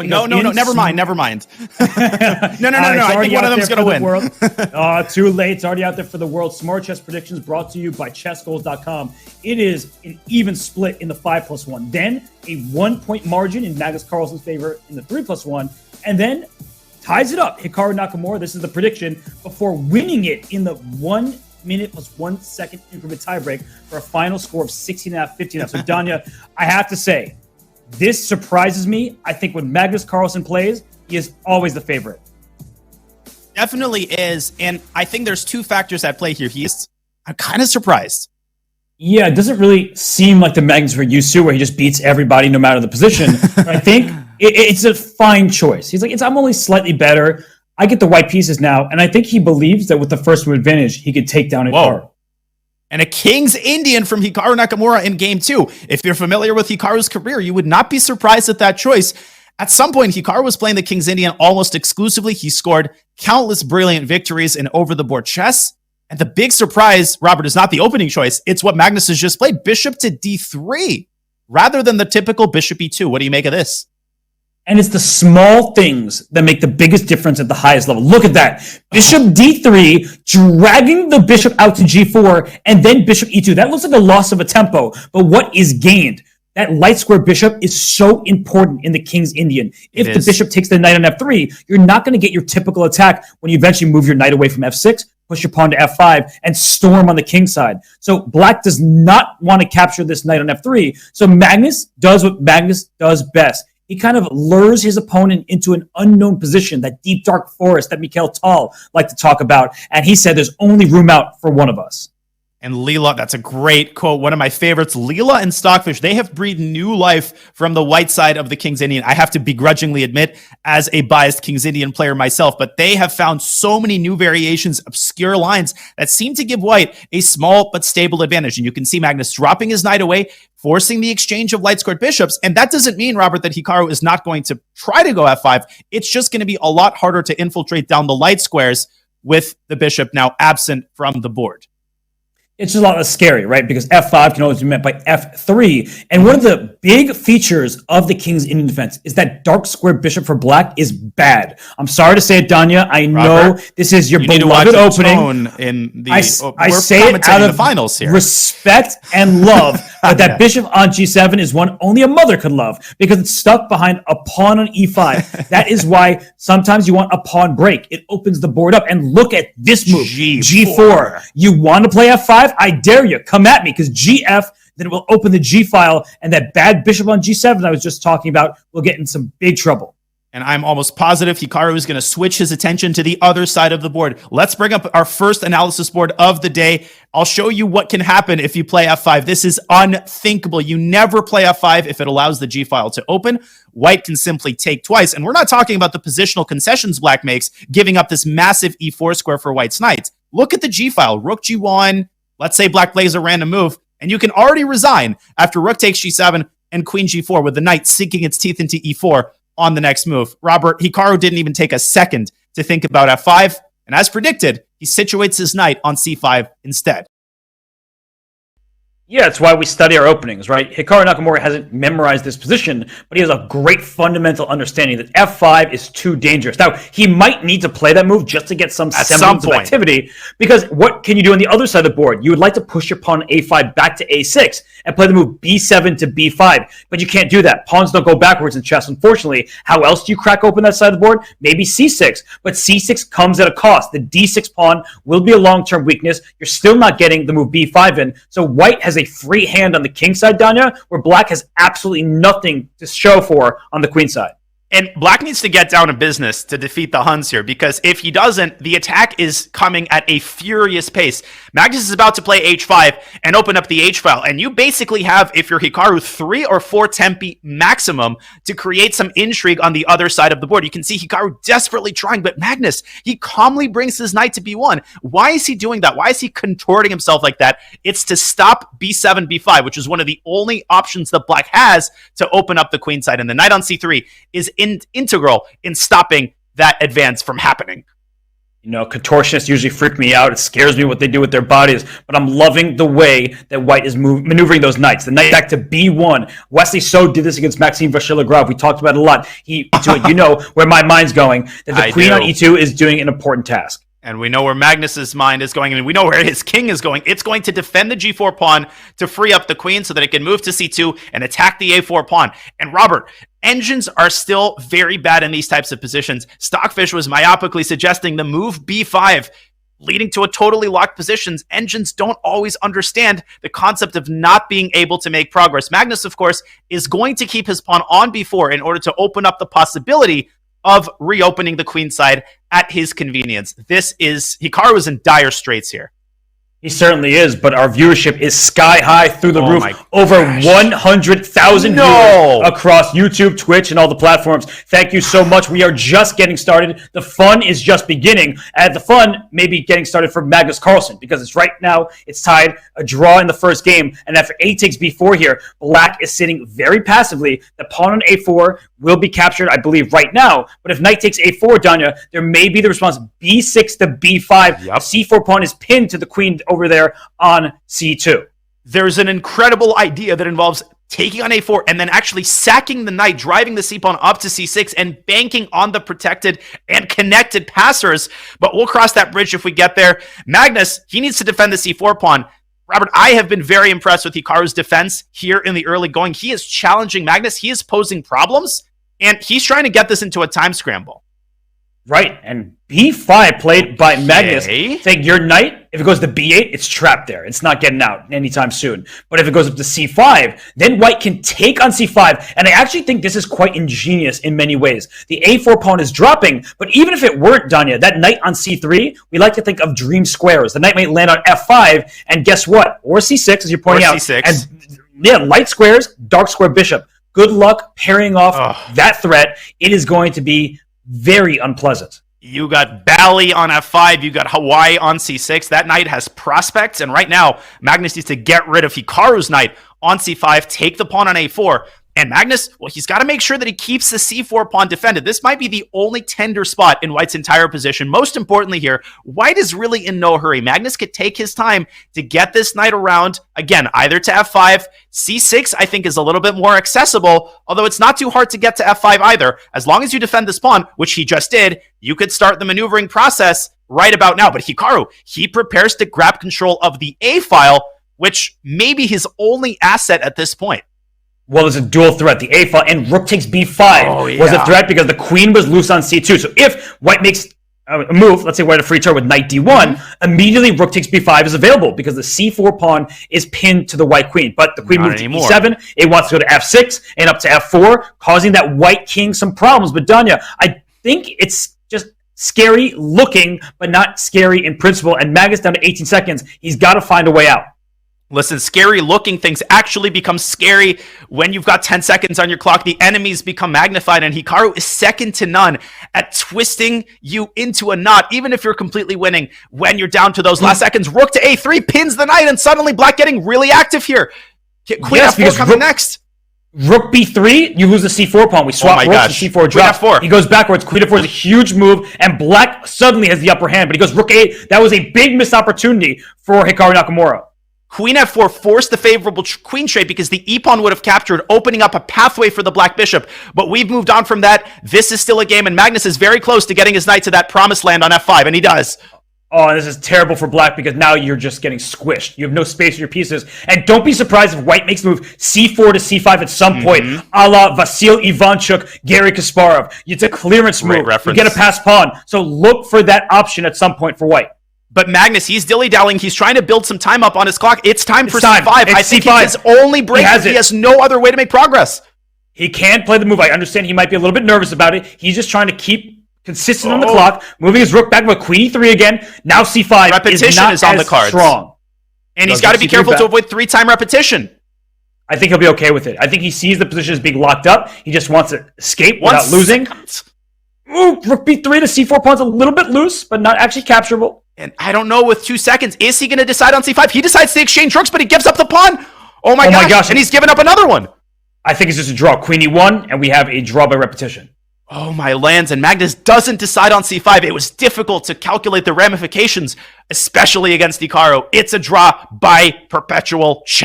No, never mind. No. I think one of them's going to win. Too late. It's already out there for the world. Smart Chess Predictions brought to you by chessgoals.com. It is an even split in the 5+1. Then a 1 point margin in Magnus Carlsen's favor in the 3+1. And then ties it up. Hikaru Nakamura, this is the prediction, before winning it in the 1 minute plus 1 second increment tiebreak for a final score of 16.5, 15.5. So, Danya, I have to say, this surprises me. I think when Magnus Carlsen plays, he is always the favorite. Definitely is. And I think there's two factors at play here. I'm kind of surprised. Yeah, it doesn't really seem like the Magnus we're used to, where he just beats everybody no matter the position. But I think it's a fine choice. He's like, I'm only slightly better. I get the white pieces now. And I think he believes that with the first move advantage, he could take down Hikaru. And a King's Indian from Hikaru Nakamura in game 2. If you're familiar with Hikaru's career, you would not be surprised at that choice. At some point, Hikaru was playing the King's Indian almost exclusively. He scored countless brilliant victories in over-the-board chess. And the big surprise, Robert, is not the opening choice. It's what Magnus has just played, bishop to d3, rather than the typical bishop e2. What do you make of this? And it's the small things that make the biggest difference at the highest level. Look at that. Bishop d3, dragging the bishop out to g4, and then bishop e2. That looks like a loss of a tempo, but what is gained? That light square bishop is so important in the King's Indian. If the bishop takes the knight on f3, you're not going to get your typical attack when you eventually move your knight away from f6, push your pawn to f5, and storm on the king side. So black does not want to capture this knight on f3. So Magnus does what Magnus does best. He kind of lures his opponent into an unknown position, that deep, dark forest that Mikhail Tal liked to talk about. And he said there's only room out for one of us. And Leela, that's a great quote. One of my favorites. Leela and Stockfish, they have breathed new life from the white side of the King's Indian. I have to begrudgingly admit, as a biased King's Indian player myself, but they have found so many new variations, obscure lines that seem to give white a small but stable advantage. And you can see Magnus dropping his knight away, forcing the exchange of light squared bishops. And that doesn't mean, Robert, that Hikaru is not going to try to go f5. It's just going to be a lot harder to infiltrate down the light squares with the bishop now absent from the board. It's just a lot less scary, right? Because f5 can always be met by f3. And one of the big features of the King's Indian defense is that dark square bishop for black is bad. I'm sorry to say it, Danya. I know this is your beloved opening. I say it out of the finals here. Respect and love. But that bishop on g7 is one only a mother could love, because it's stuck behind a pawn on e5. That is why sometimes you want a pawn break. It opens the board up. And look at this move, g4. You want to play f5? I dare you. Come at me, because GF, then it will open the G file, and that bad bishop on G7 I was just talking about will get in some big trouble. And I'm almost positive Hikaru is going to switch his attention to the other side of the board. Let's bring up our first analysis board of the day. I'll show you what can happen if you play f5. This is unthinkable. You never play f5 if it allows the G file to open. White can simply take twice. And we're not talking about the positional concessions black makes, giving up this massive e4 square for white's knight. Look at the G file. Rook G1. Let's say black plays a random move, and you can already resign after rook takes g7 and queen g4 with the knight sinking its teeth into e4 on the next move. Robert, Hikaru didn't even take a second to think about f5, and as predicted, he situates his knight on c5 instead. Yeah, it's why we study our openings, right? Hikaru Nakamura hasn't memorized this position, but he has a great fundamental understanding that f5 is too dangerous. Now, he might need to play that move just to get some semblance of activity, because what can you do on the other side of the board? You would like to push your pawn a5 back to a6 and play the move b7 to b5, but you can't do that. Pawns don't go backwards in chess, unfortunately. How else do you crack open that side of the board? Maybe c6, but c6 comes at a cost. The d6 pawn will be a long-term weakness. You're still not getting the move b5 in, so white has a free hand on the king side, Danya, where black has absolutely nothing to show for on the queen side. And black needs to get down to business to defeat the Huns here, because if he doesn't, the attack is coming at a furious pace. Magnus is about to play h5 and open up the h file, and you basically have, if you're Hikaru, 3 or 4 tempi maximum to create some intrigue on the other side of the board. You can see Hikaru desperately trying, but Magnus, he calmly brings his knight to b1. Why is he doing that? Why is he contorting himself like that? It's to stop b7, b5, which is one of the only options that black has to open up the queen side, and the knight on c3 is integral in stopping that advance from happening. You know, contortionists usually freak me out. It scares me what they do with their bodies. But I'm loving the way that white is maneuvering those knights. The knight back to B1. Wesley So did this against Maxime Vachier-Lagrave. We talked about it a lot. You know where my mind's going. That the queen on E2 is doing an important task. And we know where Magnus's mind is going, and we know where his king is going. It's going to defend the G4 pawn to free up the queen so that it can move to C2 and attack the A4 pawn. And Robert, engines are still very bad in these types of positions. Stockfish was myopically suggesting the move B5, leading to a totally locked positions. Engines don't always understand the concept of not being able to make progress. Magnus, of course, is going to keep his pawn on B4 in order to open up the possibility of reopening the queen side at his convenience. Hikaru is in dire straits here. He certainly is, but our viewership is sky high through the roof. Over 100,000 viewers across YouTube, Twitch, and all the platforms. Thank you so much. We are just getting started. The fun is just beginning. And the fun may be getting started for Magnus Carlsen, because it's right now, it's tied, a draw in the first game. And after A takes B4 here, Black is sitting very passively. The pawn on A4 will be captured, I believe, right now. But if knight takes A4, Danya, there may be the response B6 to B5. Yep. C4 pawn is pinned to the queen over there on C2. There's an incredible idea that involves taking on A4 and then actually sacking the knight, driving the C pawn up to C6 and banking on the protected and connected passers. But we'll cross that bridge if we get there. Magnus, he needs to defend the C4 pawn. Robert, I have been very impressed with Hikaru's defense here in the early going. He is challenging Magnus. He is posing problems, and he's trying to get this into a time scramble. Right, and B5 played by Magnus. Saying your knight, if it goes to B8, it's trapped there. It's not getting out anytime soon. But if it goes up to C5, then white can take on C5. And I actually think this is quite ingenious in many ways. The A4 pawn is dropping, but even if it weren't, Danya, that knight on C3, we like to think of dream squares. The knight might land on F5, and guess what? Or C6, as you're pointing out. C6. And yeah, light squares, dark square bishop. Good luck pairing off that threat. It is going to be very unpleasant. You got Bali on F5. You got Hawaii on C6. That knight has prospects. And right now, Magnus needs to get rid of Hikaru's knight on C5, take the pawn on A4. And Magnus, well, he's got to make sure that he keeps the C4 pawn defended. This might be the only tender spot in White's entire position. Most importantly here, White is really in no hurry. Magnus could take his time to get this knight around, again, either to F5. C6, I think, is a little bit more accessible, although it's not too hard to get to F5 either. As long as you defend this pawn, which he just did, you could start the maneuvering process right about now. But Hikaru, he prepares to grab control of the A file, which may be his only asset at this point. Well, there's a dual threat. The A file and rook takes B5 was a threat because the queen was loose on C2. So if white makes a move, let's say white a free turn with knight D1, immediately rook takes B5 is available because the C4 pawn is pinned to the white queen. But the queen moved to E7. It wants to go to F6 and up to F4, causing that white king some problems. But Danya, I think it's just scary looking, but not scary in principle. And Magnus down to 18 seconds. He's got to find a way out. Listen, scary looking things actually become scary when you've got 10 seconds on your clock. The enemies become magnified, and Hikaru is second to none at twisting you into a knot, even if you're completely winning when you're down to those last seconds. Rook to A3 pins the knight, and suddenly Black getting really active here. Queen F4 coming next. Rook B3, you lose the C4 pawn. We swap rooks, and C4 drops. He goes backwards. Queen F4 is a huge move, and Black suddenly has the upper hand, but he goes Rook A8. That was a big missed opportunity for Hikaru Nakamura. Queen F4 forced the favorable queen trade because the E-pawn would have captured, opening up a pathway for the black bishop. But we've moved on from that. This is still a game, and Magnus is very close to getting his knight to that promised land on F5, and he does. Oh, this is terrible for Black because now you're just getting squished. You have no space in your pieces. And don't be surprised if White makes the move C4 to C5 at some point, a la Vasil Ivanchuk, Garry Kasparov. It's a clearance move. You get a pass pawn. So look for that option at some point for White. But Magnus, he's dilly-dallying. He's trying to build some time up on his clock. It's time for C5. I think C5. It's his only break. He has no other way to make progress. He can play the move. I understand he might be a little bit nervous about it. He's just trying to keep consistent on the clock, moving his rook back with Queen E3 again. Now C5 repetition is on the cards. Strong. And he's got to be careful to avoid 3-time repetition. I think he'll be okay with it. I think he sees the position as being locked up. He just wants to escape without losing. Ooh, rook B3 to C4 pawn's a little bit loose, but not actually capturable. And I don't know with 2 seconds, is he going to decide on C5? He decides to exchange rooks, but he gives up the pawn. Oh my gosh. And he's given up another one. I think it's just a draw. Queen E1, and we have a draw by repetition. Oh, my lands, and Magnus doesn't decide on c5. It was difficult to calculate the ramifications, especially against Hikaru. It's a draw by perpetual check.